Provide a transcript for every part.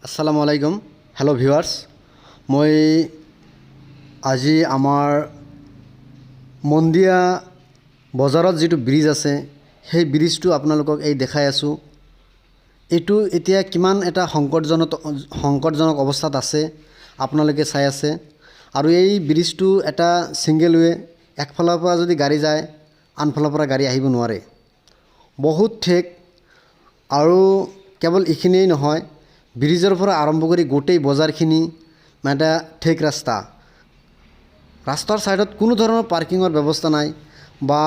আসসালামু আলাইকুম hello' viewers মই আজি আমাৰ মন্দিয়া বজাৰত যিটো ব্ৰিজ আছে সেই ব্ৰিজটো আপোনালোকক এই দেখাই আছোঁ। এইটো এতিয়া কিমান এটা সংকটজনক অৱস্থাত আছে আপোনালোকে চাই আছে। আৰু এই ব্ৰিজটো এটা ছিংগল ৱে, একফালৰ পৰা যদি গাড়ী যায় আনফালৰ পৰা গাড়ী আহিব নোৱাৰে, বহুত ঠেক। আৰু কেৱল এইখিনিয়েই নহয়, ব্ৰিজৰ পৰা আৰম্ভ কৰি গোটেই বজাৰখিনি এটা ঠেক ৰাস্তাৰ ছাইডত কোনো ধৰণৰ পাৰ্কিঙৰ ব্যৱস্থা নাই বা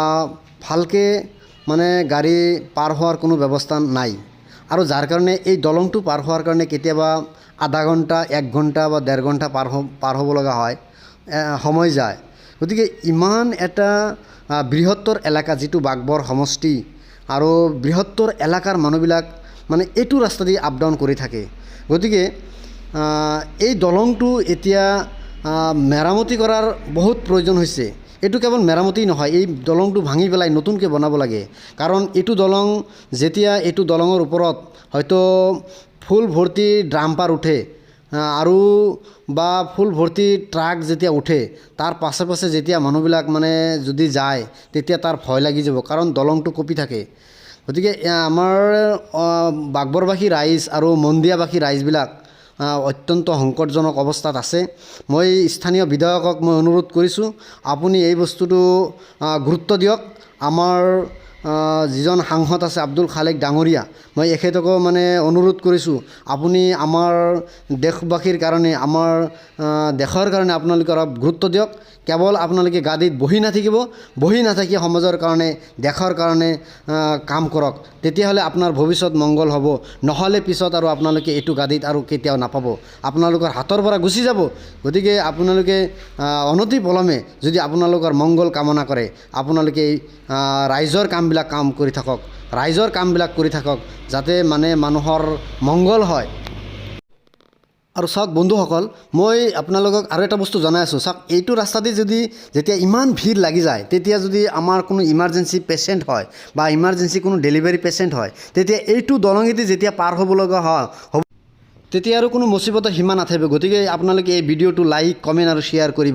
ভালকৈ গাড়ী পাৰ হোৱাৰ কোনো ব্যৱস্থা নাই। আৰু যাৰ কাৰণে এই দলংটো পাৰ হোৱাৰ কাৰণে কেতিয়াবা আধা ঘণ্টা, 1 ঘণ্টা বা 1.5 ঘণ্টা পাৰ হ'ব লগা হয়, সময় যায়। গতিকে ইমান এটা বৃহত্তৰ এলেকা যিটো বাঘবৰ সমষ্টি, আৰু বৃহত্তৰ এলেকাৰ মানুহবিলাক এইটো ৰাস্তা দি আপ ডাউন কৰি থাকে। গতিকে এই দলংটো এতিয়া মেৰামতি কৰাৰ বহুত প্ৰয়োজন হৈছে। এইটো কেৱল মেৰামতি নহয়, এই দলংটো ভাঙি পেলাই নতুনকৈ বনাব লাগে। কাৰণ এইটো দলং যেতিয়া এইটো দলঙৰ ওপৰত হয়তো ফুল ভৰ্তি ড্ৰাম্পাৰ উঠে আৰু বা ফুল ভৰ্তি ট্ৰাক যেতিয়া উঠে, তাৰ পাছে পাছে যেতিয়া মানুহবিলাক যদি যায় তেতিয়া তাৰ ভয় লাগি যাব, কাৰণ দলংটো কঁপি থাকে। গতিকে আমাৰ বাঘবৰবাসী ৰাইজ আৰু মন্দিয়াবাসী ৰাইজবিলাক অত্যন্ত সংকটজনক অৱস্থাত আছে। মই স্থানীয় বিধায়কক মই অনুৰোধ কৰিছোঁ, আপুনি এই বস্তুটো গুৰুত্ব দিয়ক। আমাৰ যিজন সাংসদ আছে আব্দুল খালেক ডাঙৰীয়া, মই এখেতকো অনুৰোধ কৰিছোঁ, আপুনি আমাৰ দেশবাসীৰ কাৰণে, আমাৰ দেশৰ কাৰণে আপোনালোকে অলপ গুৰুত্ব দিয়ক। কেৱল আপোনালোকে গাদীত বহি নাথাকি সমাজৰ কাৰণে, দেশৰ কাৰণে কাম কৰক। তেতিয়াহ'লে আপোনাৰ ভৱিষ্যত মংগল হ'ব। নহ'লে পিছত আৰু আপোনালোকে এইটো গাদীত আৰু কেতিয়াও নাপাব, আপোনালোকৰ হাতৰ পৰা গুচি যাব। গতিকে আপোনালোকে অনতিপলমে যদি আপোনালোকৰ মংগল কামনা কৰে, আপোনালোকে ৰাইজৰ কামবিলাক কৰি থাকক, যাতে মানুহৰ মংগল হয়। আৰু চাওক বন্ধুসকল, মই আপোনালোকক আৰু এটা বস্তু জনাই আছোঁ। চাওক, এইটো ৰাস্তা দি যেতিয়া ইমান ভিৰ লাগি যায়, তেতিয়া যদি আমাৰ কোনো ইমাৰ্জেঞ্চি পেচেণ্ট হয় বা ইমাৰ্জেঞ্চি কোনো ডেলিভাৰী পেচেণ্ট হয়, তেতিয়া এইটো দলঙেদি যেতিয়া পাৰ হ'ব লগা হয়, তেতিয়া আৰু কোনো মুচিবতৰ সীমা নাথাকিব। গতিকে আপোনালোকে এই ভিডিঅ'টো লাইক, কমেণ্ট আৰু শ্বেয়াৰ কৰিব।